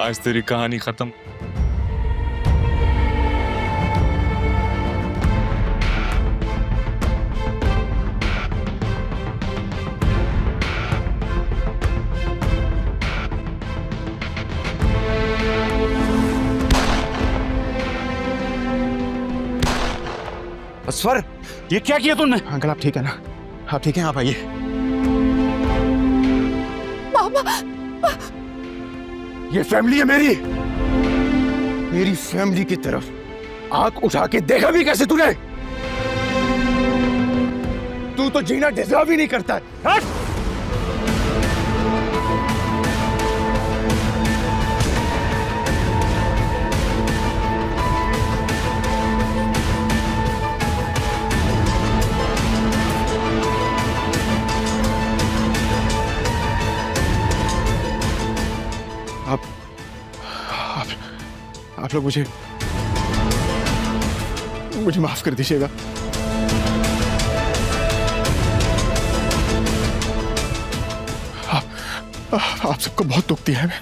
आज तेरी कहानी खत्म। स्वर, ये क्या किया तुमने? अंकल आप ठीक है ना? आप ठीक हैं? आप आइए। ये फैमिली है मेरी फैमिली की तरफ आंख उठा के देखा भी कैसे तूने? तू तो जीना डिजर्व ही नहीं करता है। हट! आप लोग मुझे माफ कर दीजिएगा। आप सबको बहुत दुख दिया है मैं।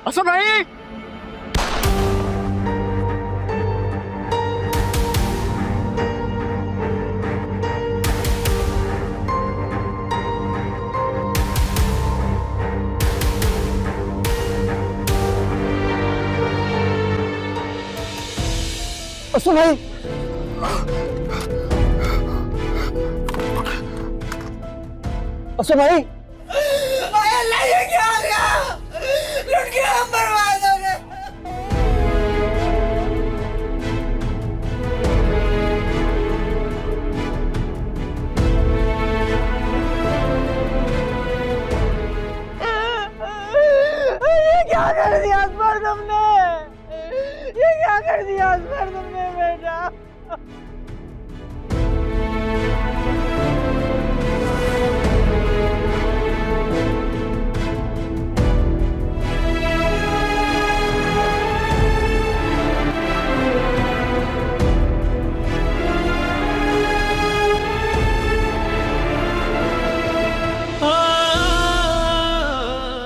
असद भाई, असद भाई, असद भाई, अल्लाह ये क्या हो गया? लुट गया, हम बर्बाद हो गए। ये क्या कर दिया असफर तुमने? ये क्या कर दिया असफर तुमने बेटा?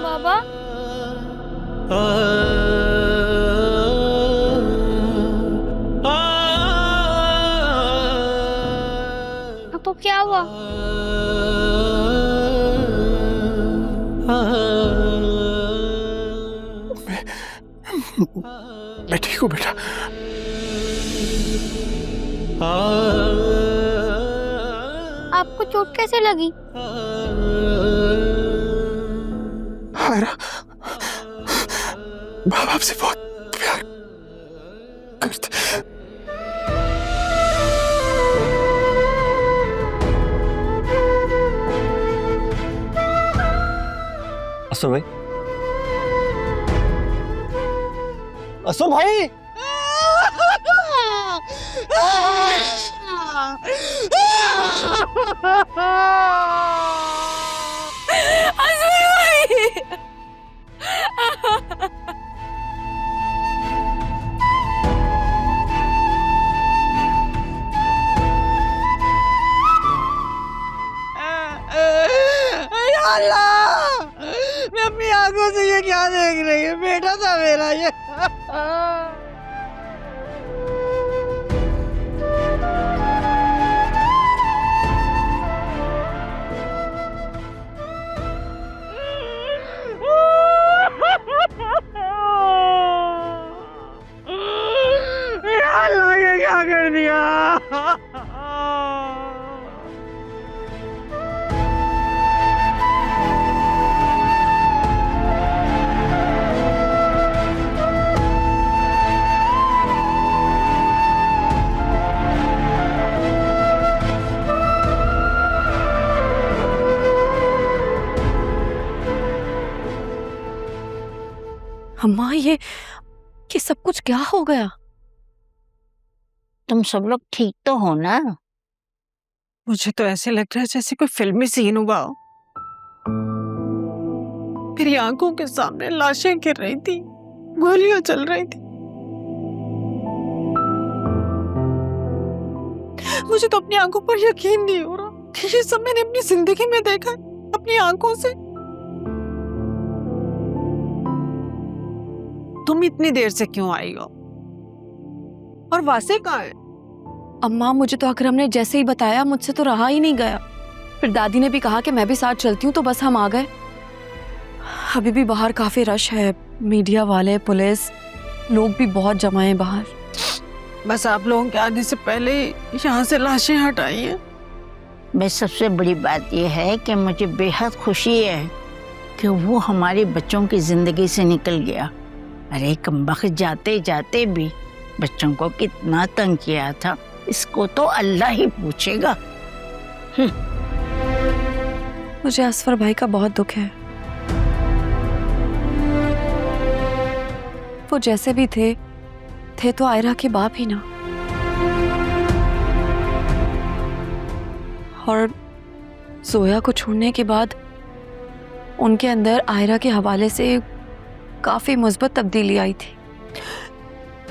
बाबा, आपको क्या हुआ? मैं ठीक हूँ बेटा। आपको चोट कैसे लगी? मेरा माँ बाप से बहुत प्यार करते। असद भाई, असद भाई, अल्लाह, मैं अपनी आंखों से ये क्या देख रही हूँ? बेटा था मेरा ये। अल्लाह, ये क्या कर दिया? अम्मा, ये सब कुछ क्या हो गया? तुम सब लोग ठीक तो हो ना? मुझे तो ऐसे लग रहा है जैसे कोई फिल्मी सीन हुआ हो। मेरी आंखों के सामने लाशें गिर रही थी, गोलियां चल रही थी। मुझे तो अपनी आंखों पर यकीन नहीं हो रहा कि ये सब मैंने अपनी जिंदगी में देखा है, अपनी आंखों से। तुम इतनी देर से क्यों आई हो? और वासे कहाँ है? अम्मा मुझे तो अकरम ने जैसे ही बताया मुझसे तो रहा ही नहीं गया। फिर दादी ने भी कहा कि मैं भी साथ चलती हूँ, तो बस हम आ गए। अभी भी बाहर काफी रश है, मीडिया वाले, पुलिस, लोग भी बहुत जमा हैं बाहर। बस आप लोगों के आने से पहले यहाँ से लाशें हटाई हैं। बस सबसे बड़ी बात यह है कि मुझे बेहद खुशी है कि वो हमारे बच्चों की जिंदगी से निकल गया। अरे कमबख्त जाते जाते भी बच्चों को कितना तंग किया था, इसको तो अल्लाह ही पूछेगा। मुझे असफर भाई का बहुत दुख है। वो जैसे भी थे तो आयरा के बाप ही ना। और जोया को छोड़ने के बाद उनके अंदर आयरा के हवाले से काफी मुस्बत तब्दीली आई थी।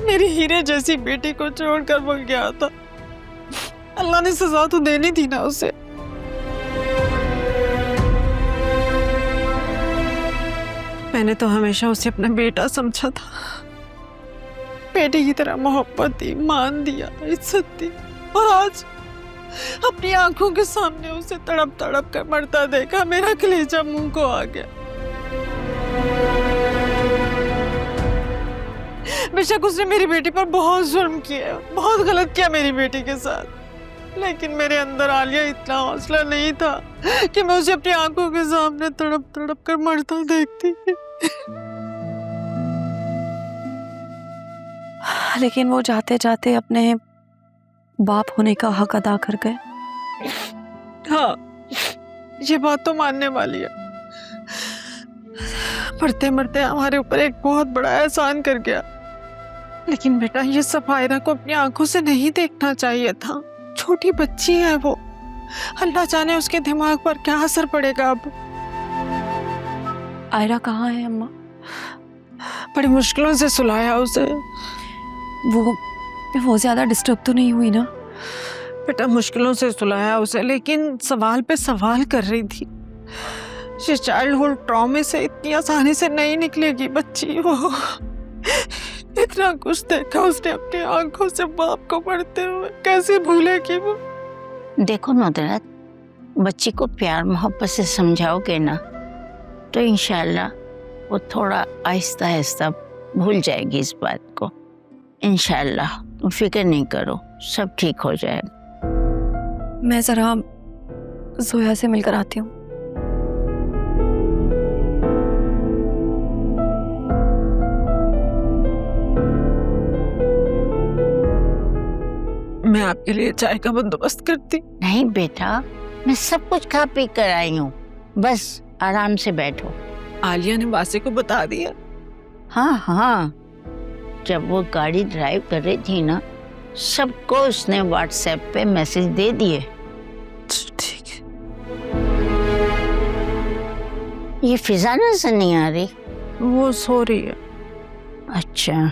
मेरी हीरे जैसी बेटी को छोड़कर वो गया था। अल्लाह ने सजा तो देनी थी ना उसे। मैंने तो हमेशा उसे अपना बेटा समझा था, बेटे की तरह मोहब्बत दी, मान दिया, इज्जत दी, और आज अपनी आंखों के सामने उसे तड़प तड़प कर मरता देखा, मेरा कलेजा मुंह को आ गया। बेशक उसने मेरी बेटी पर बहुत जुल्म किया, बहुत गलत किया मेरी बेटी के साथ, लेकिन मेरे अंदर आलिया इतना हौसला नहीं था कि मैं उसे अपनी आंखों के सामने तड़प तड़प कर मरता देखती। लेकिन वो जाते जाते अपने बाप होने का हक अदा कर गए। हाँ, ये बात तो मानने वाली है। मरते मरते हमारे ऊपर एक बहुत बड़ा एहसान कर गया, लेकिन बेटा ये सब आयरा को अपनी आंखों से नहीं देखना चाहिए था। छोटी बच्ची है वो, अल्लाह जाने उसके दिमाग पर क्या असर पड़ेगा। अब आयरा कहाँ है अम्मा? बड़ी मुश्किलों से सुलाया उसे। वो ज्यादा डिस्टर्ब तो नहीं हुई ना? बेटा मुश्किलों से सुलाया उसे, लेकिन सवाल पे सवाल कर रही थी। ये चाइल्डहुड ट्रॉमे से इतनी आसानी से नहीं निकलेगी बच्ची। वो इतना कुछ देखा उसने अपनी आंखों से बाप को पढ़ते हुए, कैसे भूलेगी वो? देखो नुदरत, बच्ची को प्यार मोहब्बत से समझाओगे ना तो इंशाल्लाह वो थोड़ा आहिस्ता आहिस्ता भूल जाएगी इस बात को। इंशाल्लाह तुम फिक्र नहीं करो, सब ठीक हो जाएगा। मैं जरा जोया से मिलकर आती हूँ। मैं आपके लिए चाय का बंदोबस्त करती। नहीं बेटा, मैं सब कुछ खा पी कर आई हूँ, बस आराम से बैठो। आलिया ने वासे को बता दिया? हाँ हाँ, जब वो गाड़ी ड्राइव कर रही थी ना, सबको उसने व्हाट्सएप पे मैसेज दे दिए। ठीक है। ये फिजा नजर नहीं आ रही? वो सो रही है। अच्छा।